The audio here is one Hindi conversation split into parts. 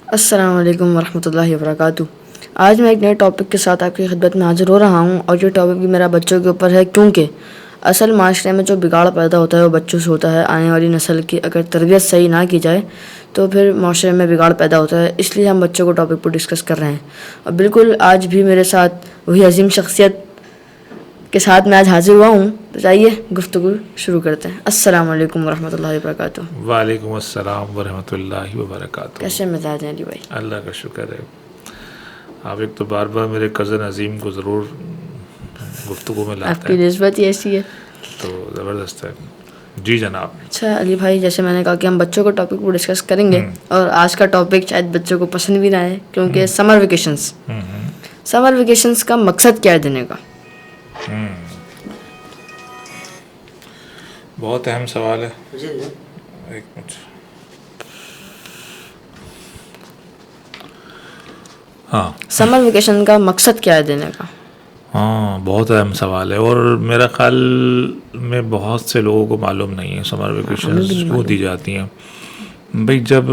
अस्सलाम वालेकुम वरहमतुल्लाहि वबरकातुहू। आज मैं एक नए टॉपिक के साथ आपकी खिदमत में हाजिर हो रहा हूँ और ये टॉपिक भी मेरा बच्चों के ऊपर है, क्योंकि असल माशरे में जो बिगाड़ पैदा होता है वो बच्चों से होता है। आने वाली नस्ल की अगर तरबियत सही ना की जाए तो फिर माशरे में बिगाड़ पैदा होता है। इसलिए हम बच्चों को टॉपिक पर डिस्कस कर रहे हैं और बिल्कुल आज भी मेरे साथ वही अजीम शख्सियत के साथ मैं आज हाजिर हुआ हूँ। तो चाहिए गुफ्तगू शुरू करते हैं। अस्सलाम वालेकुम वरहमतुल्लाहि वबरकातुहू। वालेकुम अस्सलाम वरहमतुल्लाहि वबरकातुहू। कैसे मिजाज हैं अली भाई? अल्लाह का शुक्र है। आप एक तो बार बार मेरे कज़न अजीम को ज़रूर गुफ्तगू में लाते आपकी हैं, निस्बत ही ऐसी है तो ज़बरदस्त है। जी जनाब। अच्छा अली भाई, जैसे मैंने कहा कि हम बच्चों को टॉपिक को डिस्कस करेंगे और आज का टॉपिक शायद बच्चों को पसंद भी ना आए, क्योंकि समर वेकेशंस। समर वेकेशंस का मकसद क्या है देने का? बहुत अहम सवाल है। एक मिनट। हाँ समर वेकेशन का मकसद क्या है देने का? हाँ, बहुत अहम सवाल है और मेरा ख्याल में बहुत से लोगों को मालूम नहीं है समर वेकेशंस क्यों दी जाती हैं। भाई, जब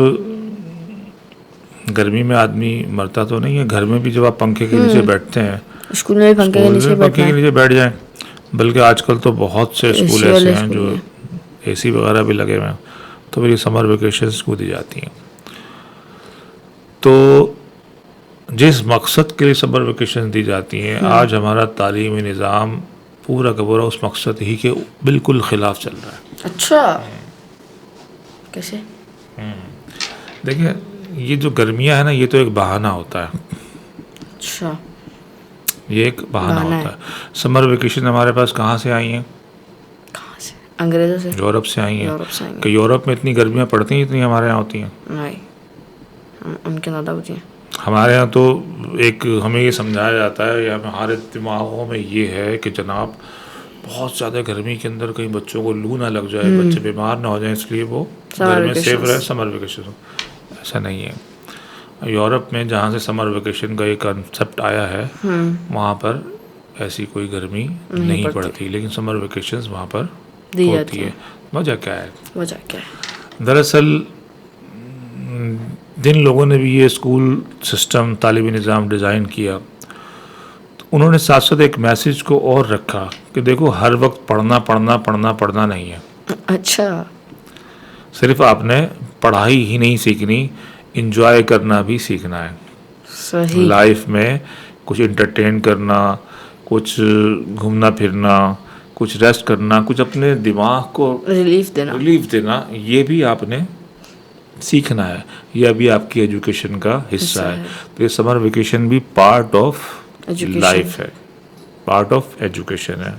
गर्मी में आदमी मरता तो नहीं है, घर में भी जब आप पंखे के नीचे बैठते हैं, स्कूल में भी पंखे के स्कूल नीचे में बैठना पंखे के है। नीचे बैठ जाएं। बल्कि आजकल तो बहुत से स्कूल AC ऐसे वाले हैं स्कूल जो में। एसी वगैरह भी लगे हुए हैं, तो फिर ये समर वेकेशंस को दी जाती हैं। तो जिस मकसद के लिए समर वेकेशन दी जाती हैं, आज हमारा तालीमी निज़ाम पूरा का पूरा उस मकसद ही के बिल्कुल ख़िलाफ़ चल रहा है। अच्छा, कैसे? देखिए, ये जो गर्मियाँ है ना, ये तो एक बहाना होता है। अच्छा, ये एक बहाना बहाना होता है। समर वेकेशन हमारे पास कहाँ से आई हैं? कहाँ से? अंग्रेज़ों से? यूरोप से आई हैं। यूरोप से आएंगे? कि यूरोप में इतनी गर्मियाँ पड़ती हैं, इतनी हमारे यहाँ होती हैं? नहीं, उनके ज़्यादा होती हैं। हमारे यहाँ तो एक हमें ये समझाया जाता है या हमारे दिमागों में ये है कि जनाब बहुत ज़्यादा गर्मी के अंदर कहीं बच्चों को लू ना लग जाए, बच्चे बीमार ना हो जाएं, इसलिए वो Summer घर में सेफ vacations। रहे, समर वेकेशन हो। ऐसा नहीं है। यूरोप में जहाँ से समर वेकेशन का ये कंसेप्ट आया है, वहाँ पर ऐसी कोई गर्मी नहीं पड़ती, लेकिन समर वेकेशंस वहाँ पर दी होती जाती है। वजह क्या है? वजह क्या है? दरअसल जिन लोगों ने भी ये स्कूल सिस्टम तालीमी निज़ाम डिज़ाइन किया, तो उन्होंने साथ साथ एक मैसेज को और रखा कि देखो, हर वक्त पढ़ना पढ़ना पढ़ना पढ़ना नहीं है। अच्छा, सिर्फ आपने पढ़ाई ही नहीं सीखनी, इंजॉय करना भी सीखना है। सही। लाइफ में कुछ इंटरटेन करना, कुछ घूमना फिरना, कुछ रेस्ट करना, कुछ अपने दिमाग को रिलीफ देना। ये भी आपने सीखना है। ये अभी आपकी एजुकेशन का हिस्सा है। तो ये समर वेकेशन भी पार्ट ऑफ लाइफ है, पार्ट ऑफ एजुकेशन है।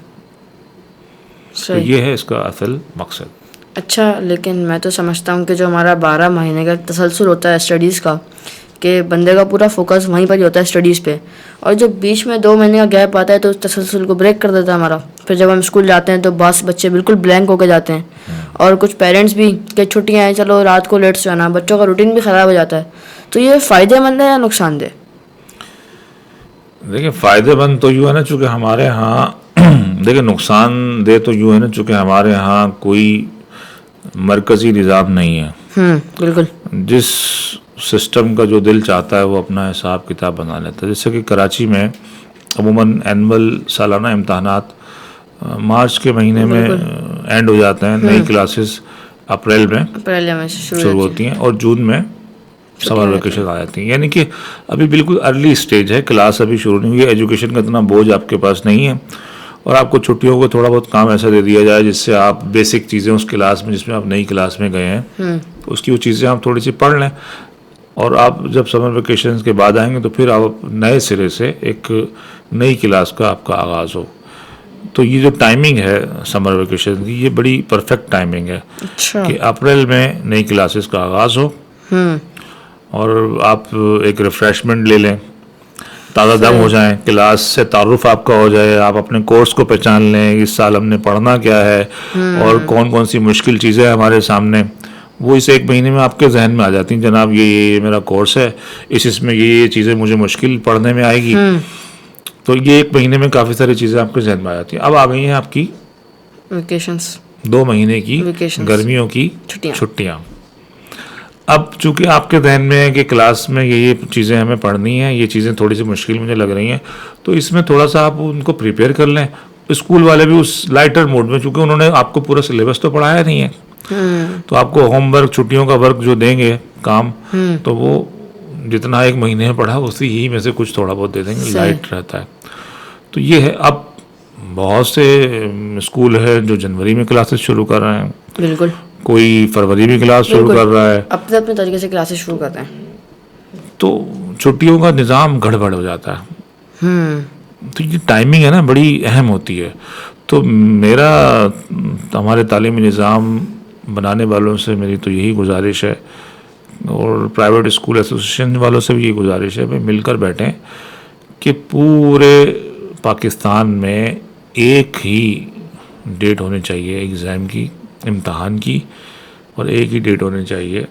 तो ये है इसका असल मकसद। अच्छा, लेकिन मैं तो समझता हूँ कि जो हमारा 12 महीने का तसलसल होता है स्टडीज़ का, कि बंदे का पूरा फोकस वहीं पर ही होता है स्टडीज़ पे, और जो बीच में 2 महीने का गैप आता है तो उस तसलसल को ब्रेक कर देता है हमारा। फिर जब हम स्कूल जाते हैं तो बच्चे बिल्कुल ब्लैंक होकर जाते हैं, और कुछ पेरेंट्स भी कि छुट्टियाँ हैं, चलो रात को लेट से आना, बच्चों का रूटीन भी ख़राब हो जाता है। तो ये फ़ायदेमंद है या नुकसानदेह? देखिए, फ़ायदेमंद तो यूँ है ना, चूँकि हमारे यहाँ देखिए, नुकसानदेह तो यूँ है ना, चूँकि हमारे यहाँ कोई मरकज़ी निज़ाम नहीं है। बिल्कुल। जिस सिस्टम का जो दिल चाहता है वो अपना हिसाब किताब बना लेता है। जैसे कि कराची में अमूमन एनुअल सालाना इम्तहानात मार्च के महीने में एंड हो जाते हैं। नई क्लासेस अप्रैल में शुरू होती हैं और जून में समर वेकेशन आ जाती हैं। यानी कि अभी बिल्कुल अर्ली स्टेज है, क्लास अभी शुरू नहीं हुई है। एजुकेशन का इतना बोझ आपके पास नहीं है और आपको छुट्टियों को थोड़ा बहुत काम ऐसा दे दिया जाए जिससे आप बेसिक चीज़ें उस क्लास में, जिसमें आप नई क्लास में गए हैं, उसकी वो चीज़ें आप थोड़ी सी पढ़ लें, और आप जब समर वेकेशन के बाद आएंगे तो फिर आप नए सिरे से एक नई क्लास का आपका आगाज़ हो। तो ये जो टाइमिंग है समर वेकेशन की, ये बड़ी परफेक्ट टाइमिंग है। अच्छा। कि अप्रैल में नई क्लासेस का आगाज़ हो और आप एक रिफ़्रेशमेंट ले लें, ताज़ा दम हो जाएं, क्लास से तारुफ आपका हो जाए, आप अपने कोर्स को पहचान लें, इस साल हमने पढ़ना क्या है और कौन कौन सी मुश्किल चीज़ें हैं हमारे सामने, वो इस 1 महीने में आपके जहन में आ जाती हैं। जनाब, ये मेरा कोर्स है, इसमें ये चीज़ें मुझे मुश्किल पढ़ने में आएगी। तो ये 1 महीने में काफ़ी सारी चीज़ें आपके जहन में आ जाती हैं। अब आ गई हैं आपकी वेकेशंस, 2 महीने की Vacations। गर्मियों की छुट्टियाँ। छुट्टियाँ। अब चूंकि आपके जहन में है कि क्लास में ये चीज़ें हमें पढ़नी है, ये चीज़ें थोड़ी सी मुश्किल मुझे लग रही हैं, तो इसमें थोड़ा सा आप उनको प्रिपेयर कर लें। स्कूल वाले भी उस लाइटर मोड में, चूंकि उन्होंने आपको पूरा सिलेबस तो पढ़ाया नहीं है, तो आपको होमवर्क, छुट्टियों का वर्क जो देंगे काम, तो वो जितना एक महीने में पढ़ा उसी ही में से कुछ थोड़ा बहुत दे देंगे, लाइट रहता है। तो ये है। अब बहुत से स्कूल है जो जनवरी में क्लासेस शुरू कर रहे हैं, बिल्कुल, कोई फरवरी में क्लास शुरू कर रहा है, अपने अपने तरीके से क्लासेस शुरू करते हैं, तो छुट्टियों का निज़ाम गड़बड़ हो जाता है। तो ये टाइमिंग है ना, बड़ी अहम होती है। तो मेरा हमारे तालीमी निज़ाम बनाने वालों से मेरी तो यही गुजारिश है, और प्राइवेट स्कूल एसोसिएशन वालों से भी ये गुजारिश है, भाई मिलकर बैठें कि पूरे पाकिस्तान में एक ही डेट होनी चाहिए एग्ज़ाम की, इम्तहान की, और एक ही डेट होनी चाहिए।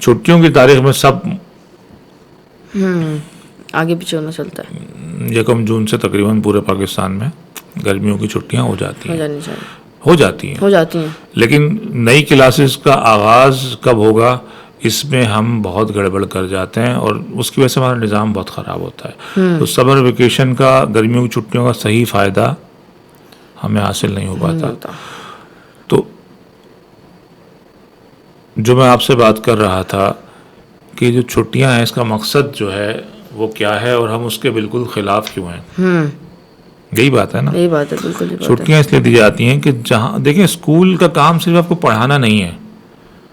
छुट्टियों की तारीख में सब आगे पीछे होना चलता है। 1 जून से तकरीबन पूरे पाकिस्तान में गर्मियों की छुट्टियां हो जाती हैं, हो जाती हैं। लेकिन नई क्लासेस का आगाज़ कब होगा, इसमें हम बहुत गड़बड़ कर जाते हैं, और उसकी वजह से हमारा निज़ाम बहुत ख़राब होता है। तो समर वेकेशन का, गर्मियों की छुट्टियों का सही फ़ायदा हमें हासिल नहीं हो पाता। तो जो मैं आपसे बात कर रहा था कि जो छुट्टियां हैं, इसका मकसद जो है वो क्या है, और हम उसके बिल्कुल ख़िलाफ़ क्यों हैं। यही बात है ना, यही बात है, बिल्कुल। छुट्टियां इसलिए दी जाती हैं कि जहाँ देखिए, स्कूल का काम सिर्फ आपको पढ़ाना नहीं है।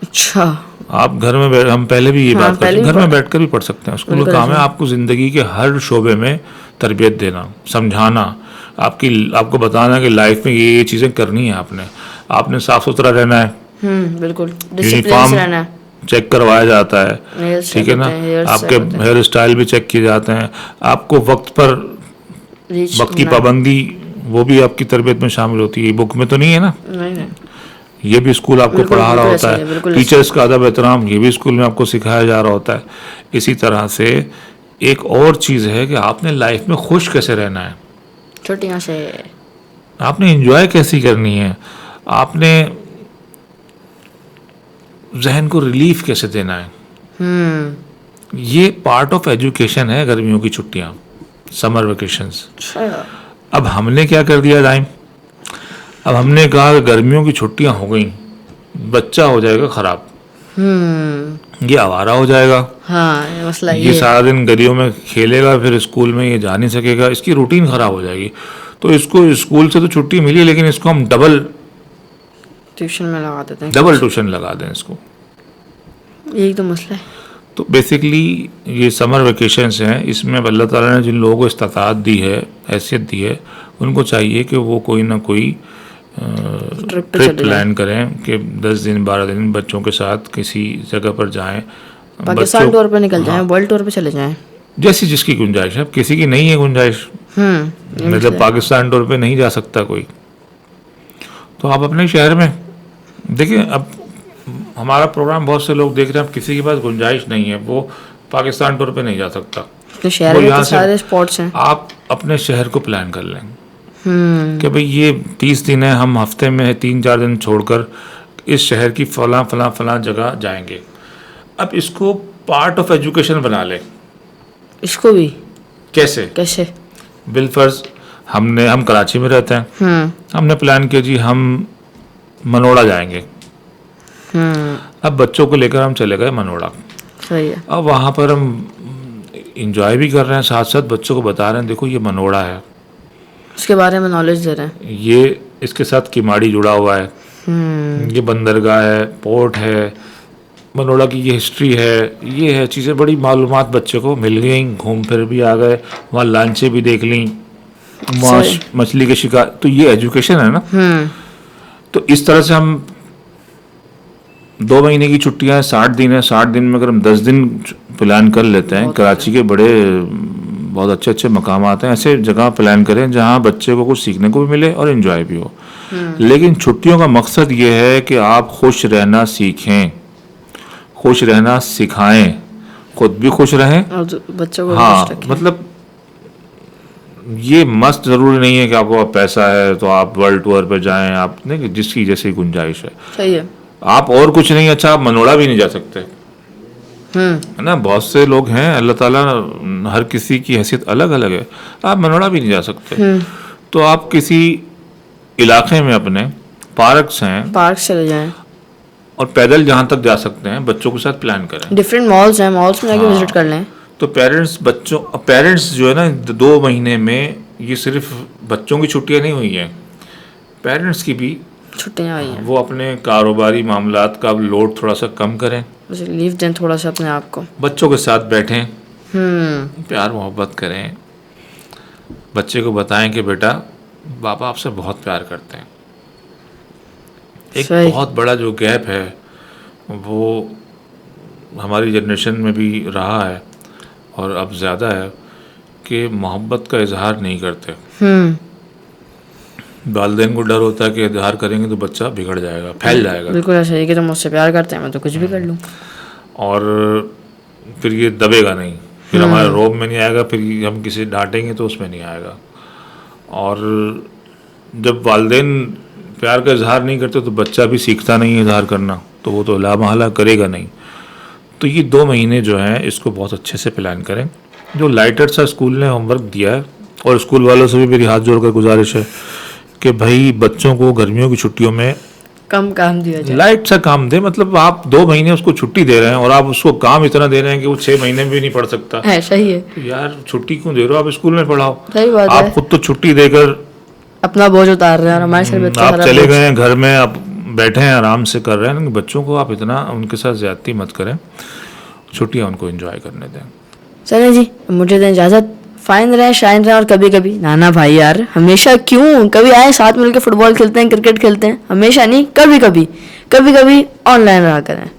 अच्छा, आप घर में हम पहले भी ये बात करते हैं, घर में बैठकर भी पढ़ सकते हैं। स्कूल का काम है आपको ज़िंदगी के हर शोबे में तरबियत देना, समझाना, आपको बताना कि लाइफ में ये चीज़ें करनी है। आपने साफ सुथरा रहना है, बिल्कुल, यूनिफॉर्म रहना है, चेक करवाया जाता है, ठीक है ना, आपके हेयर स्टाइल भी चेक किए जाते हैं, आपको वक्त की पाबंदी, वो भी आपकी तरबियत में शामिल होती है। बुक में तो नहीं है ना, नहीं। ये भी स्कूल आपको पढ़ा रहा होता है। टीचर्स का अदब एहतराम, ये भी स्कूल में आपको सिखाया जा रहा होता है। इसी तरह से एक और चीज़ है कि आपने लाइफ में खुश कैसे रहना है, छुट्टियां से आपने एंजॉय कैसी करनी है, आपने जहन को रिलीफ कैसे देना है। ये पार्ट ऑफ एजुकेशन है, गर्मियों की छुट्टियां, समर वेकेशंस। अब हमने क्या कर दिया टाइम, अब हमने कहा कि गर्मियों की छुट्टियां हो गई, बच्चा हो जाएगा खराब, ये आवारा हो जाएगा। हाँ, मसला ये सारा दिन गलियों में खेलेगा, फिर स्कूल में ये जा नहीं सकेगा, इसकी रूटीन खराब हो जाएगी। तो इसको स्कूल से तो छुट्टी मिली, लेकिन इसको हम डबल ट्यूशन में लगा देते हैं, डबल ट्यूशन लगा दें इसको। यही तो मसला है। तो बेसिकली ये समर वेकेशंस हैं, इसमें अल्लाह ताला ने जिन लोगों को इस्ताअत दी है, हैसियत दी है, उनको चाहिए कि वो कोई ना कोई ट्रिप प्लान करें कि 10 दिन 12 दिन बच्चों के साथ किसी जगह पर जाएं, पाकिस्तान टूर पे निकल जाएं, वर्ल्ड टूर पे चले जाएं, जैसी जिसकी गुंजाइश है। किसी की नहीं है गुंजाइश, मतलब पाकिस्तान टूर पे नहीं जा सकता कोई, तो आप अपने शहर में देखिए। अब हमारा प्रोग्राम बहुत से लोग देख रहे हैं, अब किसी के पास गुंजाइश नहीं है, वो पाकिस्तान टूर पे नहीं जा सकता, तो शहर में तो सारे स्पॉट्स हैं। आप अपने शहर को प्लान कर लें कि भाई ये 30 दिन है, हम हफ्ते में 3-4 दिन छोड़कर इस शहर की फला जगह जाएंगे। अब इसको पार्ट ऑफ एजुकेशन बना ले। इसको भी कैसे बिलफर्ज हम कराची में रहते हैं, हमने प्लान किया जी हम मनोड़ा जाएंगे। अब बच्चों को लेकर हम चले गए मनोड़ा, सही है। अब वहाँ पर हम इंजॉय भी कर रहे हैं, साथ साथ बच्चों को बता रहे हैं देखो ये मनोड़ा है, उसके बारे में नॉलेज दे रहे हैं, ये इसके साथ किमाड़ी जुड़ा हुआ है, ये बंदरगाह है, पोर्ट है, मनोड़ा की ये हिस्ट्री है, ये है चीज़ें, बड़ी मालूमात बच्चे को मिल गई। घूम फिर भी आ गए, वहाँ लांचें भी देख ली, मछली के शिकार, तो ये एजुकेशन है ना। तो इस तरह से हम 2 महीने की छुट्टियां हैं, 60 दिन है, 60 दिन में अगर हम 10 दिन प्लान कर लेते हैं, कराची के बड़े बहुत अच्छे अच्छे मकामात हैं, ऐसे जगह प्लान करें जहां बच्चे को कुछ सीखने को भी मिले और एंजॉय भी हो। लेकिन छुट्टियों का मकसद ये है कि आप खुश रहना सीखें, खुश रहना सिखाएं, खुद भी खुश रहें और बच्चों को हाँ, मतलब ये मस्त ज़रूरी नहीं है कि आपको पैसा है तो आप वर्ल्ड टूर पर जाएं, आप नहीं, जिसकी जैसी गुंजाइश है। सही है। आप और कुछ नहीं, अच्छा आप मनोड़ा भी नहीं जा सकते, है ना। बहुत से लोग हैं, अल्लाह ताला हर किसी की हैसियत अलग अलग है, आप मनोड़ा भी नहीं जा सकते। तो आप किसी इलाके में अपने पार्क्स हैं पार्क चले जाएं, और पैदल जहाँ तक जा सकते हैं बच्चों के साथ प्लान करें। डिफरेंट मॉल्स हैं, मॉल्स में जाके विजिट कर लें। तो पेरेंट्स जो है ना 2 महीने में, ये सिर्फ बच्चों की छुट्टियां नहीं हुई हैं, पेरेंट्स की भी छुट्टियां आई हैं, वो अपने कारोबारी मामलात का लोड थोड़ा सा कम करें, बस लीव दें थोड़ा सा अपने आप को। बच्चों के साथ बैठें, प्यार मोहब्बत करें, बच्चे को बताएं कि बेटा बाबा आपसे बहुत प्यार करते हैं। एक सही। बहुत बड़ा जो गैप है वो हमारी जनरेशन में भी रहा है और अब ज़्यादा है कि मोहब्बत का इजहार नहीं करते। वालिदैन को डर होता है कि इजहार करेंगे तो बच्चा बिगड़ जाएगा, फैल जाएगा, बिल्कुल ऐसा ही कि तुम मुझसे प्यार करते हैं, मैं तो कुछ भी कर लूँ, और फिर ये दबेगा नहीं, फिर हमारे रोब में नहीं आएगा, फिर हम किसी डांटेंगे तो उसमें नहीं आएगा। और जब वालिदैन प्यार का इजहार नहीं करते तो बच्चा भी सीखता नहीं है इजहार करना, तो वो तो लामहला करेगा नहीं। तो ये 2 महीने जो हैं इसको बहुत अच्छे से प्लान करें। जो लाइटर सा स्कूल ने होमवर्क दिया है, और स्कूल वालों से भी मेरी हाथ जोड़कर गुजारिश है कि भाई बच्चों को गर्मियों की छुट्टियों में कम काम दिया जाए, लाइट सा काम दे। मतलब आप 2 महीने उसको छुट्टी दे रहे हैं और आप उसको काम इतना दे रहे हैं कि वो 6 महीने में भी नहीं पढ़ सकता। है सही है, तो यार छुट्टी क्यों दे रहे हो, आप स्कूल में पढ़ाओ। सही बात आप है, खुद तो छुट्टी देकर अपना बोझ उतार रहे हैं और हमारे सर पे इतना आप सारा चले बोझ। गए हैं घर में, आप बैठे हैं आराम से कर रहे हैं, लेकिन बच्चों को आप इतना उनके साथ ज्यादती मत करें, छुट्टियां उनको एंजॉय करने दें। चले जी, मुझे दें इजाजत। फाइन रहे, शाइन रहे, और कभी कभी नाना भाई यार, हमेशा क्यों, कभी आए साथ मिलकर फुटबॉल खेलते हैं, क्रिकेट खेलते हैं, हमेशा नहीं, कभी कभी ऑनलाइन रहा करें।